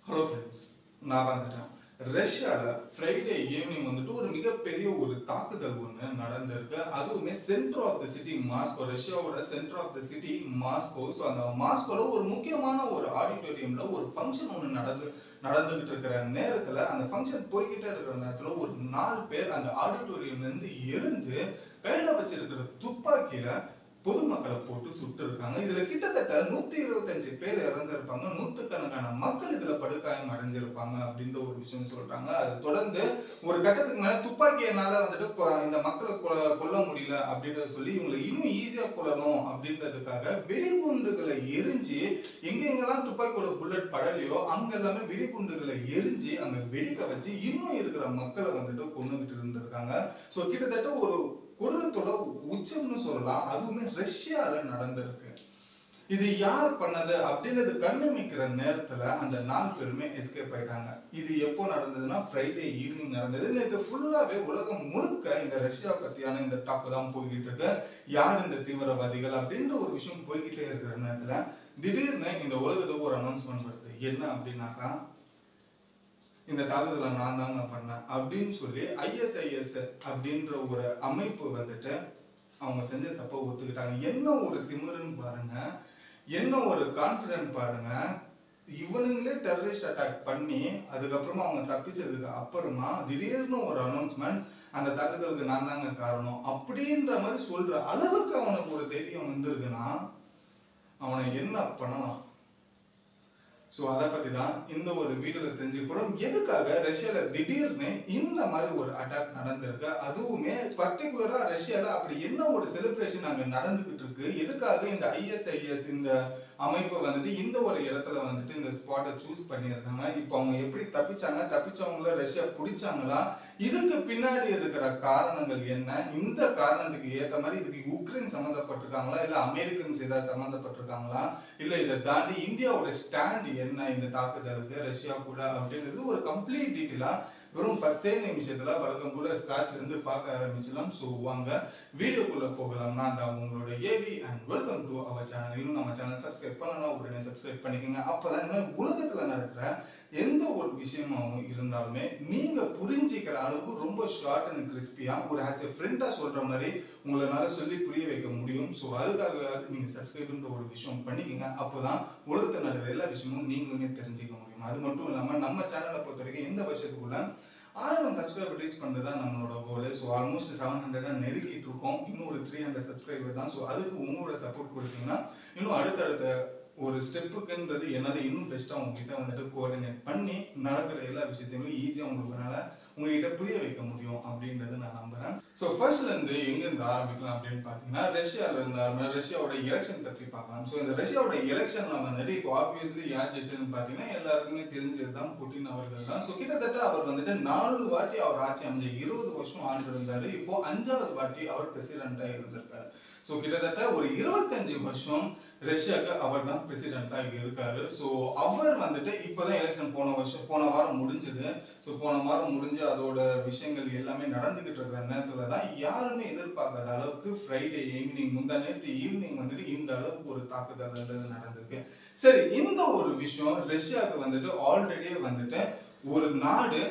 Hello friends, நான் வந்துட்டேன். ரஷ்யாவில் ஃப்ரைடே ஈவினிங் வந்துட்டு ஒரு மிகப்பெரிய ஒரு தாக்குதல் ஒன்று நடந்திருக்கு. அதுவுமே centre of the city Moscow, ரஷ்யாவோட centre of the city Moscow. So அந்த மாஸ்கோவில் ஒரு முக்கியமான ஒரு ஆடிட்டோரியமில் ஒரு ஃபங்க்ஷன் ஒன்று நடந்துகிட்டு இருக்கிற நேரத்தில், அந்த ஃபங்க்ஷன் போய்கிட்டே இருக்கிற நேரத்தில் ஒரு 4 பேர் அந்த ஆடிட்டோரியம்லேருந்து எழுந்து கையில் வச்சிருக்கிற துப்பாக்கியில பொதுமக்களை போட்டு சுட்டு இருக்காங்க. இதுல கிட்டத்தட்ட 125 பேர் இறந்திருப்பாங்க, நூற்றுக்கணக்கான மக்கள் இதுல படுகாயம் அடைஞ்சிருப்பாங்க அப்படின்ற ஒரு விஷயம் சொல்றாங்க. அது தொடர்ந்து ஒரு கட்டத்துக்கு மேல துப்பாக்கியினால வந்துட்டு இந்த மக்களை கொல்ல முடியல அப்படின்றத சொல்லி இவங்களை இன்னும் ஈஸியா கொல்லணும் அப்படின்றதுக்காக வெடிகுண்டுகளை எரிஞ்சு எங்கெங்கெல்லாம் துப்பாக்கியோட புல்லட் படலையோ அங்க எல்லாமே வெடிகுண்டுகளை எரிஞ்சு அங்க வெடிக்க வச்சு இன்னும் இருக்கிற மக்களை வந்துட்டு கொண்டுகிட்டு இருந்திருக்காங்க. ஸோ கிட்டத்தட்ட ஒரு கொடூரத்தோட உச்சம்னு சொல்லலாம். அதுவுமே ரஷ்யால நடந்திருக்கு. இது யார் பண்ணது அப்படின்றது கண்ணுமிக்கிற நேரத்துல அந்த 4 பேருமே எஸ்கேப் ஆயிட்டாங்க. இது எப்போ நடந்ததுன்னா ஃப்ரைடே ஈவினிங் நடந்தது. நேற்று ஃபுல்லாவே உலகம் முழுக்க இந்த ரஷ்யா பத்தியான இந்த டாக் தான் போய்கிட்டு இருக்கு. யார் இந்த தீவிரவாதிகள் அப்படின்ற ஒரு விஷயம் போய்கிட்டே இருக்கிற நேரத்துல திடீர்னு இந்த உலகத்துக்கு ஒரு அனௌன்ஸ்மெண்ட் வருது. என்ன அப்படின்னாக்கா, இந்த தாக்குதலை நான் தாங்க பண்ணேன் அப்படின்னு சொல்லி ISIS அப்படின்ற ஒரு அமைப்பு வந்துட்டு அவங்க செஞ்ச தப்பை ஒத்துக்கிட்டாங்க. என்ன ஒரு திமிருன்னு பாருங்க, என்ன ஒரு கான்பிடன்ட் பாருங்க. இவனுங்களே டெரரிஸ்ட் அட்டாக் பண்ணி அதுக்கப்புறமா அவங்க தப்பிச்சதுக்கு அப்புறமா திடீர்னு ஒரு அனௌன்ஸ்மெண்ட், அந்த தாக்குதலுக்கு நான் தாங்க காரணம் அப்படின்ற மாதிரி சொல்ற அளவுக்கு அவனுக்கு ஒரு தைரியம் வந்திருக்குன்னா அவனை என்ன பண்ணலாம்? ஸோ அதை பற்றி தான் இந்த ஒரு வீடியோவில் தெரிஞ்சுக்கிறோம். எதுக்காக ரஷ்யாவில் திடீர்னு இந்த மாதிரி ஒரு அட்டாக் நடந்திருக்கு, அதுவுமே பர்டிகுலராக ரஷ்யாவில் அப்படி என்ன ஒரு செலிப்ரேஷன் அங்கே நடந்துகிட்டு இருக்கு, எதுக்காக இந்த ISIS இந்த அமைப்பை வந்துட்டு இந்த ஒரு இடத்துல வந்துட்டு இந்த ஸ்பாட்டை சூஸ் பண்ணியிருக்காங்க, இப்போ அவங்க எப்படி தப்பிச்சாங்க, தப்பிச்சவங்கள ரஷ்யா பிடிச்சாங்களா, இதுக்கு பின்னாடி இருக்கிற காரணங்கள் என்ன, இந்த காரணத்துக்கு ஏற்ற மாதிரி இதுக்கு உக்ரைன் சம்மந்தப்பட்டிருக்காங்களா, இல்லை அமெரிக்கன்ஸ் ஏதாவது சம்மந்தப்பட்டிருக்காங்களா, இல்லை இதை தாண்டி இந்தியாவோட ஸ்டாண்ட் என்ன இந்த தாக்குதலுக்கு ரஷ்யா கூட அப்படின்றது ஒரு கம்ப்ளீட் டீட்டெயிலா வெறும் 10 நிமிஷத்துல வழக்கம் போல ஸ்கிராச்ல இருந்து பார்க்க ஆரம்பிச்சலாம். ஸோ வாங்க வீடியோக்குள்ள போகலாம். நான் தான் உங்களோட Avi and welcome to our channel. இன்னும் நம்ம சேனல் சப்ஸ்கிரைப் பண்ணலாம், உடனே சப்ஸ்கிரைப் பண்ணிக்கோங்க. அப்பதான் இந்த மாதிரி உலகத்துல நடக்கிற எந்த ஒரு விஷயமாவும் இருந்தாலுமே நீங்க புரிஞ்சிக்கிற அளவுக்கு ரொம்ப ஷார்ட் அண்ட் கிறிஸ்பியா ஒரு ஆஸ் எ ஃப்ரெண்டா சொல்ற மாதிரி உங்களால சொல்லி புரிய வைக்க முடியும். ஸோ அதுக்காக நீங்க சப்ஸ்கிரைப்ன்ற ஒரு விஷயம் பண்ணிக்கோங்க. அப்போதான் உலகத்தில் நடக்கிற எல்லா விஷயமும் நீங்களுமே தெரிஞ்சுக்க முடியும். அது மட்டும் இல்லாம நம்ம சேனலை பொறுத்த வரைக்கும் இந்த வருஷத்துக்குள்ள 1000 சப்ஸ்கிரைபர் ரீச் பண்ணுறது தான் நம்மளோட கோல். ஸோ ஆல்மோஸ்ட் 700 நெருக்கிட்டு இருக்கோம். இன்னும் ஒரு 300 சப்ஸ்கிரைபர் தான். ஸோ அதுக்கு உங்களோட சப்போர்ட் கொடுத்தீங்கன்னா இன்னும் அடுத்தடுத்த ஒரு ஸ்டெப்புக்குன்றது என்னால் இன்னும் பெஸ்ட்டாக உங்ககிட்ட வந்துட்டு கோஆர்டினேட் பண்ணி நடக்கிற எல்லா விஷயத்தையுமே ஈஸியாக உங்ககிட்ட புரிய வைக்க முடியும் அப்படின்றது நான் நம்புறேன். ஸோ ஃபர்ஸ்ட்ல இருந்து எங்கேருந்து ஆரம்பிக்கலாம் அப்படின்னு பார்த்தீங்கன்னா ரஷ்யால இருந்து ரஷ்யாவோட எலெக்ஷன் பற்றி பார்க்கலாம். ஸோ இந்த ரஷ்யாவோட எலெக்ஷன்ல வந்துட்டு இப்போ ஆப்வியஸ்லி யார் ஜெயிச்சதுன்னு பார்த்தீங்கன்னா எல்லாருக்குமே தெரிஞ்சது தான் புட்டின் அவர்கள் தான். ஸோ கிட்டத்தட்ட அவர் வந்துட்டு 4 வாட்டி அவர் ஆட்சி அமைஞ்ச 20 வருஷம் ஆண்டு இருந்தாரு. இப்போ 5வது வாட்டி அவர் பிரசிடென்டா இருந்திருக்காரு. ஸோ கிட்டத்தட்ட ஒரு 25 வருஷம் ரஷ்யாவுக்கு அவர் தான் பிரசிடென்டா இருக்காரு. ஸோ அவர் வந்துட்டு இப்போதான் எலெக்ஷன் போன வாரம் முடிஞ்சது. ஸோ போன வாரம் முடிஞ்சு அதோட விஷயங்கள் எல்லாமே நடந்துகிட்டு இருக்கிற நேரத்துல தான் யாருமே எதிர்பார்க்காத அளவுக்கு ஃப்ரைடே ஈவினிங் முந்தா நேற்று ஈவினிங் வந்துட்டு இந்த அளவுக்கு ஒரு தாக்குதல் நடந்திருக்கு. சரி, இந்த ஒரு விஷயம் ரஷ்யாவுக்கு வந்துட்டு ஆல்ரெடியே வந்துட்டு ஒரு நாடு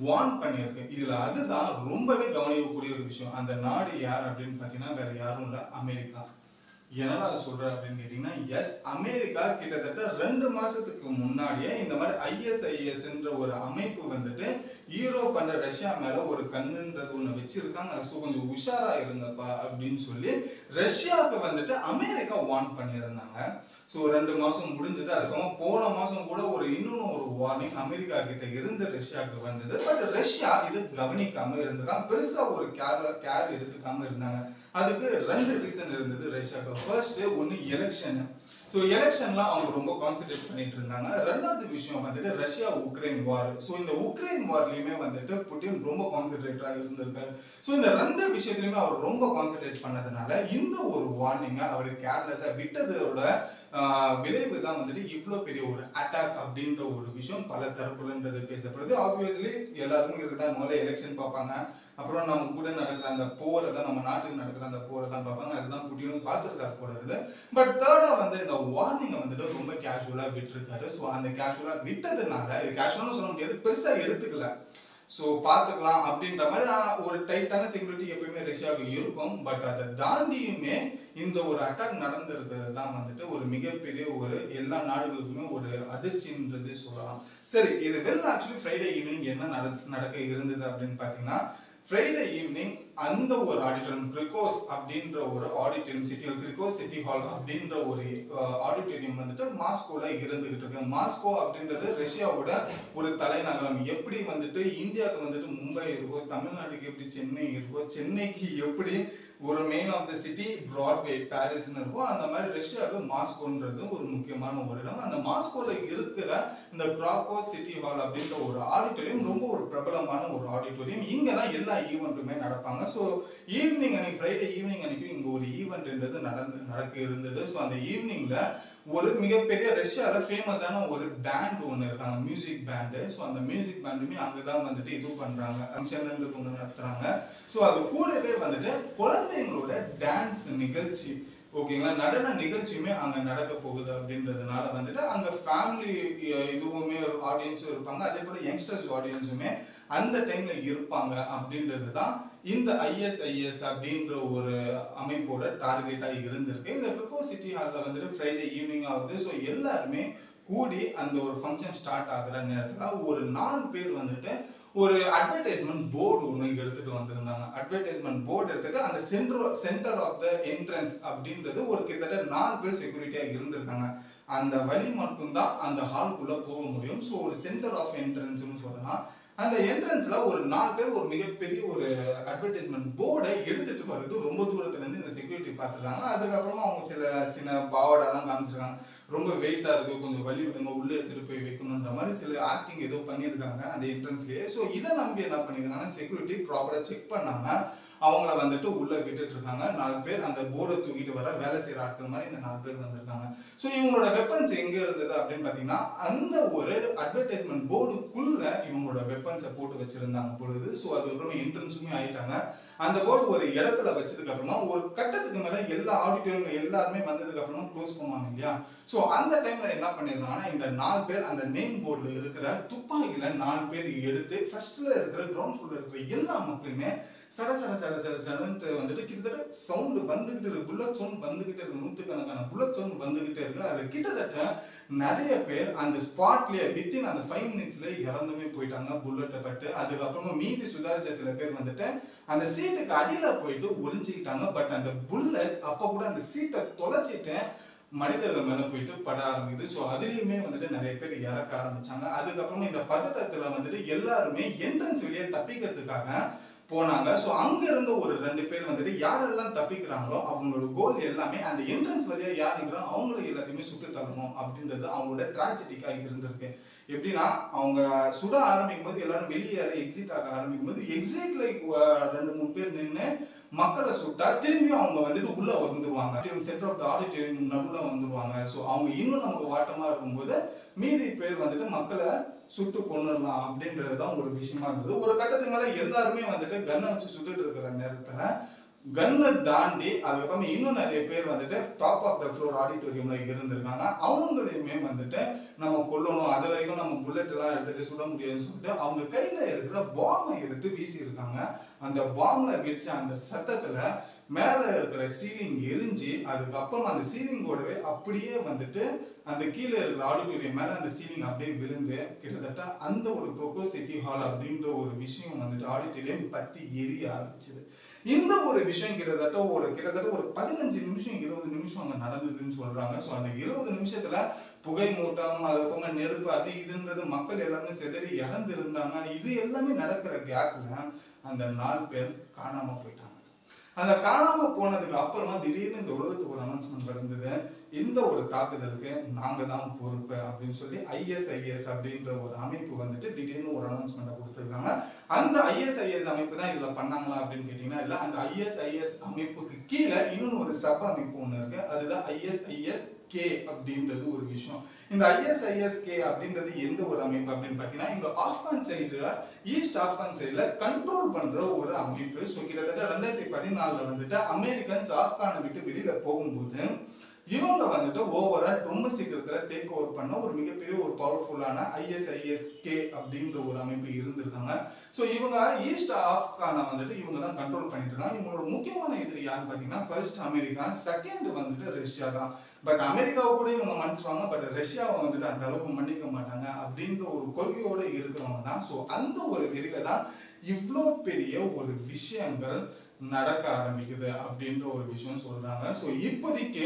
வார்ன் பண்ணியிருக்கு. இதுல அதுதான் ரொம்பவே கவனிக்கக்கூடிய ஒரு விஷயம். அந்த நாடு யார் அப்படின்னு பாத்தீங்கன்னா வேற யாரும் இல்ல, அமெரிக்கா. என்னடா அதை சொல்ற அப்படின்னு கேட்டீங்கன்னா, எஸ், அமெரிக்கா கிட்டத்தட்ட 2 மாசத்துக்கு முன்னாடியே இந்த மாதிரி ISISன்ற ஒரு அமைப்பு வந்துட்டு யூரோப் அண்ட் ரஷ்யா மேல ஒரு கண்ணுன்றது ஒண்ணு வச்சிருக்காங்க. ஸோ கொஞ்சம் உஷாரா இருங்கப்பா அப்படின்னு சொல்லி ரஷ்யாவுக்கு வந்துட்டு அமெரிக்கா வார்ன் பண்ணியிருந்தாங்க. ஸோ 2 மாசம் முடிஞ்சது. அதுக்கப்புறம் போன மாசம் கூட இன்னொன்னு ஒரு வார்னிங் அமெரிக்கா கிட்ட இருந்து ரஷ்யாவுக்கு வந்தது. பட் ரஷ்யா இது கவனிக்காம இருந்திருக்காங்க, பெருசா ஒரு கேர் எடுத்துக்காம இருந்தாங்க. அதுக்கு 2 ரீசன் இருந்தது ரஷ்யாவுக்கு. ஃபர்ஸ்ட் ஒன்னு எலெக்ஷன். ஸோ எலெக்ஷன்ல அவங்க ரொம்ப கான்சென்ட்ரேட் பண்ணிட்டு இருந்தாங்க. 2வது விஷயம் வந்துட்டு ரஷ்யா உக்ரைன் வார். ஸோ இந்த உக்ரைன் வார்லயுமே வந்துட்டு புட்டின் ரொம்ப கான்சென்ட்ரேட்டா இருந்திருக்காரு. ஸோ இந்த 2 விஷயத்திலுமே அவர் ரொம்ப கான்சென்ட்ரேட் பண்ணதுனால இந்த ஒரு வார்னிங்கை அவர் கேர்லெஸ்ஸா விட்டதோட விளைவு தான் வந்துட்டு இவ்வளவு பெரிய ஒரு அட்டாக் அப்படின்ற ஒரு விஷயம் பல தரப்புலன்றது பேசப்படுது. ஆப்வியஸ்லி எல்லாருக்கும் இதுதான் முதல்ல எலெக்ஷன் பார்ப்பாங்க, அப்புறம் நம்ம கூட நடக்கிற அந்த போரை தான், நம்ம நாட்டுக்கு நடக்கிற அந்த போரை தான் பார்ப்பாங்க. அதுதான் புட்டினும் பார்த்துருக்காரு போல இருக்குது. பட் தேர்டா வந்து இந்த வார்னிங்கை வந்துட்டு ரொம்ப கேஷுவலா விட்டுருக்காரு. ஸோ அந்த கேஷுவலா விட்டதுனால, இது கேஷுவலாக சொல்ல முடியாது, பெருசா எடுத்துக்கல. ஸோ பார்த்துக்கலாம் அப்படின்ற மாதிரி ஒரு டைட்டான செக்யூரிட்டி எப்பயுமே ரஷ்யாவுக்கு இருக்கும். பட் அதை தாண்டியுமே இந்த ஒரு அட்டாக் நடந்திருக்கிறது தான் வந்துட்டு ஒரு மிகப்பெரிய ஒரு எல்லா நாடுகளுக்குமே ஒரு அதிர்ச்சின்றது சொல்லலாம். சரி, இது ஆக்சுவலி ஃப்ரைடே ஈவினிங் என்ன நடக்க இருந்தது அப்படின்னு பார்த்தீங்கன்னா, ஃப்ரைடே ஈவினிங் அந்த ஒரு ஆடிட்டோரியம், கிரிகோஸ் அப்படின்ற ஒரு ஆடிட்டோரியம், கிரிகோஸ் சிட்டி ஹால் அப்படின்ற ஒரு ஆடிட்டோரியம் வந்துட்டு மாஸ்கோல இருந்துகிட்டு இருக்கு. மாஸ்கோ அப்படின்றது ரஷ்யாவோட ஒரு தலைநகரம். எப்படி வந்துட்டு இந்தியாவுக்கு வந்துட்டு மும்பை இருக்கோ, தமிழ்நாட்டுக்கு எப்படி சென்னை இருக்கோ, சென்னைக்கு எப்படி ஒரு main of the city Broadway பாரிஸ்ன்னு இருக்கும், அந்த மாதிரி ரஷ்யாவுக்கு மாஸ்கோன்றது ஒரு முக்கியமான ஒரு இடம். அந்த மாஸ்கோல இருக்கிற இந்த கிராக்கோஸ் சிட்டி ஹால் அப்படின்ற ஒரு ஆடிட்டோரியம் ரொம்ப ஒரு பிரபலமான ஒரு ஆடிட்டோரியம். இங்க தான் எல்லா ஈவெண்ட்டுமே நடப்பாங்க. ஸோ ஈவினிங் அன்னைக்கு, ஃப்ரைடே ஈவினிங் அன்னைக்கு இங்க ஒரு ஈவெண்ட்ன்றது நடக்க இருந்தது. ஸோ அந்த ஈவினிங்ல ஒரு மிகப்பெரிய ரஷ்யால ஃபேமஸான ஒரு பேண்ட் ஒன்று இருக்காங்க, மியூசிக் பேண்டு. ஸோ அந்த மியூசிக் பேண்டுமே அங்கதான் வந்துட்டு இது பண்றாங்க, ஃபங்க்ஷன் ஒன்று நடத்துறாங்க. ஸோ அது கூடவே வந்துட்டு குழந்தைங்களோட டான்ஸ் நிகழ்ச்சி, ஓகேங்களா, நடன நிகழ்ச்சியுமே அங்க நடக்க போகுது. அப்படின்றதுனால வந்துட்டு அங்க ஃபேமிலி இதுவுமே ஆடியன்ஸும் இருப்பாங்க, அதே போல யங்ஸ்டர்ஸ் ஆடியன்ஸுமே அந்த டைம்ல இருப்பாங்க. அப்படின்றது தான் இந்த ISIS அப்படின்ற ஒரு அமைப்போட டார்கெட்டா இருந்திருக்கு. இந்த கிரிகோஸ் சிட்டி ஹால்ல வந்துட்டு ஃப்ரைடே ஈவினிங் ஆகுது. ஸோ எல்லாருமே கூடி அந்த ஒரு ஃபங்க்ஷன் ஸ்டார்ட் ஆகுற நேரத்துல ஒரு 4 பேர் வந்துட்டு ஒரு அட்வர்டைஸ்மெண்ட் போர்டு ஒன்று எடுத்துட்டு வந்திருந்தாங்க. அட்வர்டைஸ்மெண்ட் போர்டு எடுத்துட்டு அந்த சென்டர் ஆஃப் த என்ட்ரன்ஸ் அப்படின்றது ஒரு கிட்டத்தட்ட 4 பேர் செக்யூரிட்டியா இருந்திருக்காங்க. அந்த வழி மட்டும்தான் அந்த ஹால்குள்ள போக முடியும். ஸோ ஒரு சென்டர் ஆஃப் என்ட்ரன்ஸ்னு சொல்லலாம். அந்த என்ட்ரன்ஸ்ல ஒரு 4 பேர் ஒரு மிகப்பெரிய ஒரு அட்வர்டைஸ்மெண்ட் போர்டை எடுத்துட்டு வருது. ரொம்ப தூரத்துல இருந்து இந்த செக்யூரிட்டி பார்த்துருக்காங்க. அதுக்கப்புறமா அவங்க சின்ன பாவாடெல்லாம் காமிச்சிருக்காங்க, ரொம்ப வெயிட்டா இருக்கு, கொஞ்சம் வலி விடுங்க, உள்ள எடுத்துட்டு போய் வைக்கணுன்ற மாதிரி சில ஆக்டிங் ஏதோ பண்ணியிருக்காங்க அந்த என்ட்ரன்ஸ்லயே. ஸோ இதை நம்பி என்ன பண்ணிருக்காங்கன்னா, செக்யூரிட்டி ப்ராப்பரா செக் பண்ணாம அவங்கள வந்துட்டு உள்ள விட்டுட்டு இருக்காங்க. 4 பேர் அந்த போர்டை தூக்கிட்டு வர வேலை செய்யற ஆட்கள் மாதிரி இந்த 4 பேர் வந்திருக்காங்க. ஸோ இவங்களோட வெப்பன்ஸ் எங்க இருந்தது அப்படின்னு பாத்தீங்கன்னா, அந்த ஒரு அட்வர்டைஸ்மெண்ட் போர்டுக்குள்ள இவங்களோட வெப்பன்ஸை போட்டு வச்சிருந்தாங்க பொழுது. ஸோ அதுக்கப்புறம் என்ட்ரன்ஸுமே ஆயிட்டாங்க. அந்த போர்டு ஒரு இடத்துல வச்சதுக்கு அப்புறமா ஒரு கட்டத்துக்கு மேல எல்லா ஆடிட்டோரியம் எல்லாருமே வந்ததுக்கு அப்புறமா க்ளோஸ் பண்ணுவாங்க இல்லையா. ஸோ அந்த டைம்ல என்ன பண்ணிருக்காங்கன்னா, இந்த 4 பேர் அந்த நேம் போர்டுல இருக்கிற துப்பாக்கியில 4 பேர் எடுத்து ஃபர்ஸ்ட்ல இருக்கிற கிரவுண்ட் ஃப்ளோர்ல இருக்கிற எல்லா மக்களுமே சட சட சட சட சடன்ட்டு வந்துட்டு கிட்டத்தட்ட சவுண்ட் வந்துகிட்டு இருக்கு, புல்லட் சவுண்ட் வந்துகிட்டே இருக்கு, 100கணக்கான புல்லட் சவுண்ட் வந்துகிட்டே இருக்கு. அது கிட்டத்தட்ட நிறைய பேர் அந்த ஸ்பாட்லயே வித்தின் அந்த 5 மினிட்ஸ்ல இறந்துமே போயிட்டாங்க புல்லட்டை பட்டு. அதுக்கப்புறமா மீதி சுதாரிச்ச சில பேர் வந்துட்டு அந்த சீட்டுக்கு அடியில போயிட்டு ஒளிஞ்சுக்கிட்டாங்க. பட் அந்த புல்லட்ஸ் அப்ப கூட அந்த சீட்டை தொலைச்சிட்டு மனிதர்கள் மேல போயிட்டு பட ஆரம்பிக்குது. ஸோ அதுலயுமே வந்துட்டு நிறைய பேர் இறக்க ஆரம்பிச்சாங்க. அதுக்கப்புறமா இந்த பதட்டத்துல வந்துட்டு எல்லாருமே என்ட்ரன்ஸ் வெளியே தப்பிக்கிறதுக்காக போனாங்க. ஸோ அங்க இருந்த ஒரு 2 பேர் வந்துட்டு யாரெல்லாம் தப்பிக்கிறாங்களோ அவங்களோட கோல் எல்லாமே அந்த என்ட்ரன்ஸ் வழியா யார் இருக்கிறோம் அவங்களை எல்லாத்தையுமே சுட்டு தரணும் அப்படின்றது அவங்களோட டிராஜடிக்கா இருந்திருக்கு. எப்படின்னா, அவங்க சுட ஆரம்பிக்கும் போது எல்லாரும் வெளியே எக்ஸிட் ஆக ஆரம்பிக்கும் போது எக்ஸிட்ல 2-3 பேர் நின்று மக்களை சுட்டா திரும்பியும் அவங்க வந்துட்டு உள்ள வந்துருவாங்க, சென்டர் ஆஃப் த ஆடிட்டோரியம் நடுவுல வந்துருவாங்க. ஸோ அவங்க இன்னும் நமக்கு வாட்டமா இருக்கும்போது மீதி பேர் வந்துட்டு மக்களை சுட்டு கொண்டுடலாம் அப்படின்றதுதான் ஒரு விஷயமா இருந்தது. ஒரு கட்டத்துக்கு மேல எல்லாருமே வந்துட்டு கன்னை வச்சு சுட்டுட்டு இருக்கிற நேரத்துல கன்னை தாண்டி அதுக்கப்புறமா இன்னும் நிறைய பேர் வந்துட்டு டாப் ஆஃப் த ஃப்ளோர் ஆடிட்டோரியம்ல இருந்திருக்காங்க. அவங்களையுமே வந்துட்டு நம்ம கொல்லணும், அது வரைக்கும் நம்ம புல்லட் எல்லாம் எடுத்துட்டு சுட முடியாதுன்னு சொல்லிட்டு அவங்க கையில இருக்கிற பாம்பை எடுத்து வீசி இருக்காங்க. அந்த பாம்பை வெடிச்ச அந்த சத்தத்துல மேல இருக்கிற சீலிங் எரிஞ்சு அதுக்கப்புறம் அந்த சீலிங்கோடவே அப்படியே வந்துட்டு அந்த கீழே இருக்கிற ஆடிட்டோரியம் மேல அந்த சீலிங் அப்படியே விழுந்து கிட்டத்தட்ட அந்த ஒரு கிரிகோஸ் சிட்டி ஹால் அப்படின்ற ஒரு விஷயம் வந்துட்டு ஆடிட்டோரியம் பத்தி எரிய ஆரம்பிச்சது. இந்த ஒரு விஷயம் கிட்டத்தட்ட ஒரு 15 நிமிஷம் 20 நிமிஷம் அங்க நடந்ததுன்னு சொல்றாங்க. ஸோ அந்த 20 நிமிஷத்துல புகை மூட்டம், அதுக்கப்புறமா நெருப்பு, அது இதுன்றது மக்கள் எல்லாமே செதறி இறந்து இருந்தாங்க. இது எல்லாமே நடக்கிற கேப்ல அந்த 4 பேர் காணாம போயிட்டாங்க. அந்த காணாம போனதுக்கு அப்புறமா திடீர்னு இந்த உலகத்துக்கு ஒரு அனௌன்ஸ்மெண்ட் இருந்தது, இந்த ஒரு தாக்குதலுக்கு நாங்க தான் பொறுப்பு அப்படின்னு சொல்லி ISIS அப்படின்ற ஒரு அமைப்பு வந்துட்டு திடீர்னு ஒரு அனௌன்ஸ்மெண்ட் கொடுத்துருக்காங்க. அந்த ISIS அமைப்பு தான் இதுல பண்ணாங்களா அப்படின்னு கேட்டீங்கன்னா இல்ல. அந்த ISIS அமைப்புக்கு கீழே இன்னொன்னு ஒரு சப் அமைப்பு ஒண்ணு இருக்கு, அதுதான் ISIS கே அப்படின்றது ஒரு விஷயம். இந்த ISIS-K அப்படின்றது எந்த ஒரு அமைப்பு அப்படின்னு பார்த்தீங்கன்னா இங்க ஆப்கான் சைடுல ஈஸ்ட் ஆப்கான் சைடுல கண்ட்ரோல் பண்ற ஒரு அமைப்பு. ஸோ கிட்டத்தட்ட 2014 வந்துட்டு அமெரிக்கன்ஸ் ஆப்கானை விட்டு வெளியில போகும்போது இவங்க வந்துட்டு ஓவரால் ரொம்ப சீக்கிரத்துல டேக் ஓவர் பண்ண ஒரு மிகப்பெரிய ஒரு பவர்ஃபுல்லான ISIS-K அப்படின்ற ஒரு அமைப்பு இருந்திருக்காங்க. ஸோ இவங்க ஈஸ்ட் ஆப்கானை வந்துட்டு இவங்க தான் கண்ட்ரோல் பண்ணிட்டு இருக்காங்க. இவங்களோட முக்கியமான எதிரி யாருன்னு பார்த்தீங்கன்னா ஃபர்ஸ்ட் அமெரிக்கா, செகண்ட் வந்துட்டு ரஷ்யா தான். பட் அமெரிக்காவை கூட இவங்க மன்னிச்சுவாங்க, பட் ரஷ்யாவை வந்துட்டு அந்த அளவுக்கு மன்னிக்க மாட்டாங்க அப்படின்ற ஒரு கொள்கையோட இருக்கிறவங்க தான். ஸோ அந்த ஒரு வெறியில தான் இவ்வளோ பெரிய ஒரு விஷயங்கள் நடக்க ஆரம்பிக்குது அப்படின்ற ஒரு விஷயம் சொல்றாங்க. ஸோ இப்போதைக்கு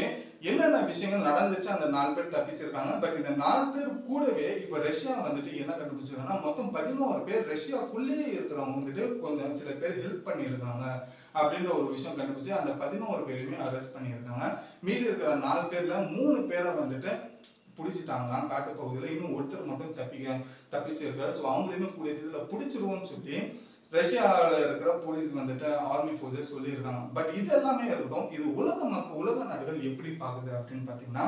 என்னென்ன விஷயங்கள் நடந்துச்சு, அந்த 4 பேர் தப்பிச்சிருக்காங்க. பட் இந்த 4 பேர் கூடவே இப்போ ரஷ்யா வந்துட்டு என்ன கண்டுபிடிச்சிருக்காங்கன்னா மொத்தம் 11 பேர் ரஷ்யாக்குள்ளேயே இருக்கிறவங்க வந்துட்டு கொஞ்சம் சில பேர் ஹெல்ப் பண்ணியிருக்காங்க அப்படின்ற ஒரு விஷயம் கண்டுபிடிச்சு அந்த 11 பேருமே அரெஸ்ட் பண்ணியிருக்காங்க. மீதி இருக்கிற 4 பேர்ல 3 பேரை வந்துட்டு பிடிச்சிட்டாங்க காட்டு பகுதியில். இன்னும் ஒருத்தர் மட்டும் தப்பிச்சிருக்காரு. ஸோ அவங்களையுமே கூடிய இதில் பிடிச்சிருவோம்னு சொல்லி ரஷ்யாவில் இருக்கிற போலீஸ் வந்துட்டு ஆர்மி ஃபோர்ஸஸ் சொல்லியிருக்காங்க. பட் இது எல்லாமே இருக்கட்டும், இது உலக நாடுகள் எப்படி பார்க்குது அப்படின்னு பார்த்தீங்கன்னா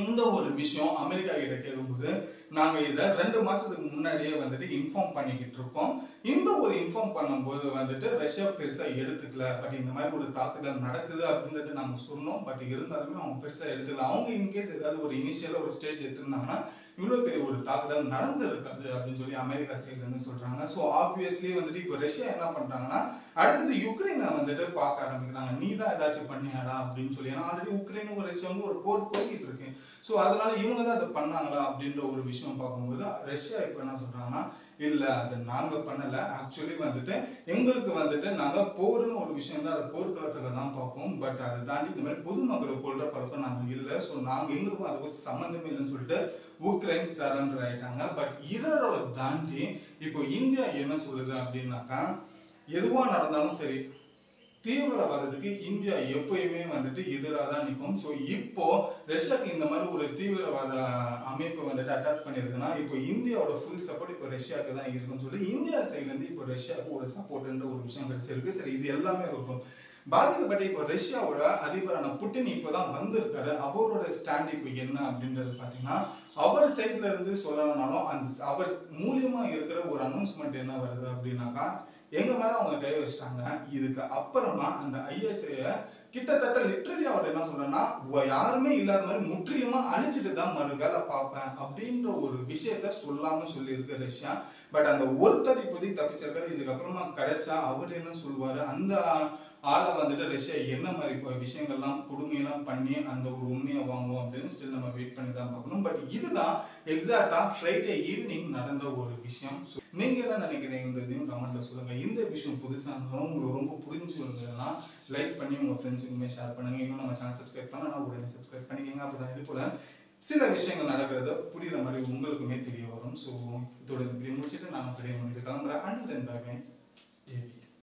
இந்த ஒரு விஷயம் அமெரிக்கா கிட்ட கேட்கும்போது நாங்க இதை 2 மாசத்துக்கு முன்னாடியே வந்துட்டு இன்ஃபார்ம் பண்ணிக்கிட்டு இருக்கோம். இந்த ஒரு இன்ஃபார்ம் பண்ணும்போது வந்துட்டு ரஷ்யா பெருசா எடுத்துக்கல. பட் இந்த மாதிரி ஒரு தாக்குதல் நடக்குது அப்படின்றத நாங்க சொன்னோம். பட் இருந்தாலுமே அவங்க பெருசா எடுத்துக்கல. அவங்க இன்கேஸ் ஏதாவது ஒரு இனிஷியலா ஒரு ஸ்டேஜ் எடுத்திருந்தாங்கன்னா இவ்வளவு பெரிய ஒரு தாக்குதல் நடந்து இருக்காது அப்படின்னு சொல்லி அமெரிக்கா சைட்ல இருந்து சொல்றாங்க. ஸோ ஆப்வியஸ்லி வந்துட்டு இப்போ ரஷ்யா என்ன பண்றாங்கன்னா அடுத்தது யுக்ரைனை வந்துட்டு பார்க்க ஆரம்பிக்கிறாங்க. நீ தான் ஏதாச்சும் பண்ணியாடா அப்படின்னு சொல்லி. ஏன்னா ஆல்ரெடி உக்ரைனும் ரஷ்யாவும் ஒரு போர் போய்கிட்டு இருக்கு. ஸோ அதனால இவங்க தான் அதை பண்ணாங்களா அப்படின்ற ஒரு விஷயம் பார்க்கும்போது ரஷ்யா இப்போ என்ன சொல்றாங்கன்னா இல்ல அதை நாங்க பண்ணல, ஆக்சுவலி வந்துட்டு எங்களுக்கு வந்துட்டு நாங்க போர்னு ஒரு விஷயம் தான், அது போர்க்களத்துல தான் பார்ப்போம். பட் அதை தாண்டி இந்த மாதிரி பொதுமக்களை கொள்ற பழக்கம் நாங்க இல்லை. ஸோ நாங்க எங்களுக்கும் அதுக்கு சம்மந்தமே இல்லைன்னு சொல்லிட்டு உக்ரைன் சரண்டர் ஆயிட்டாங்க. பட் இதோட தாண்டி இப்போ இந்தியா என்ன சொல்லுது அப்படின்னாக்கா எதுவா நடந்தாலும் சரி தீவிரவாதத்துக்கு இந்தியா எப்பயுமே வந்துட்டு எதிராக தான் நிற்கும். ஸோ இப்போ ரஷ்யாவுக்கு இந்த மாதிரி ஒரு தீவிரவாத அமைப்பு வந்துட்டு அட்டாக் பண்ணியிருக்குன்னா இப்போ இந்தியாவோட ஃபுல் சப்போர்ட் இப்போ ரஷ்யாவுக்கு தான் இருக்குன்னு சொல்லி இந்தியா சைட்லேருந்து இப்போ ரஷ்யாவுக்கு ஒரு சப்போர்ட்ன்ற ஒரு விஷயம் கிடைச்சிருக்கு. சரி, இது எல்லாமே இருக்கும். பாதிக்கப்பட்ட இப்போ ரஷ்யாவோட அதிபரான புட்டின் இப்போதான் வந்திருக்காரு. அவரோட ஸ்டாண்ட் இப்போ என்ன அப்படின்றது பார்த்தீங்கன்னா அவர் சைட்ல இருந்து சொல்லணும்னாலும் அந்த அவர் மூலியமா இருக்கிற ஒரு அனௌன்ஸ்மெண்ட் என்ன வருது அப்படின்னாக்கா எங்க மேல அவங்க கை வச்சிட்டாங்க. இதுக்கு அப்புறமா அந்த ISIS கிட்டத்தட்ட லிட்டரலி அவர் என்ன சொல்றேன்னா யாருமே இல்லாத மாதிரி முற்றிலுமா அழிச்சிட்டு தான் மறு வேலை பார்ப்பேன் அப்படின்ற ஒரு விஷயத்த சொல்லாம சொல்லியிருக்கு ரஷ்யா. பட் அந்த ஒருத்தர் இப்போதைக்கு தப்பிச்சிருக்காரு. இதுக்கப்புறமா கிடைச்சா அவர் என்ன சொல்லுவாரு, அந்த ஆளை வந்துட்டு ரஷ்யா என்ன மாதிரி விஷயங்கள்லாம் கொடுமையெல்லாம் பண்ணி அந்த ஒரு உண்மையை வாங்குவோம் அப்படின்னு ஸ்டில் நம்ம வெயிட் பண்ணி தான் பார்க்கணும். பட் இதுதான் எக்ஸாக்டா ஃப்ரைடே ஈவினிங் நடந்த ஒரு விஷயம். நீங்க என்ன நினைக்கிறீங்கன்றதையும் கமெண்ட்ல சொல்லுங்க. இந்த விஷயம் புதுசா இருந்தாலும் உங்களுக்கு ரொம்ப புரிஞ்சு இருந்ததுன்னா லைக் பண்ணி உங்க ஃப்ரெண்ட்ஸுக்குமே ஷேர் பண்ணுங்க. இன்னும் நம்ம சேனல் சப்ஸ்கிரைப் பண்ணலாம், உடனே சப்ஸ்கிரைப் பண்ணிக்கோங்க. அப்பதான் இது போல சில விஷயங்கள் நடக்கிறத புரியுற மாதிரி உங்களுக்குமே தெரிய வரும். ஸோ இதோட இப்படி முடிச்சுட்டு நான் கிளம்புறேன். And then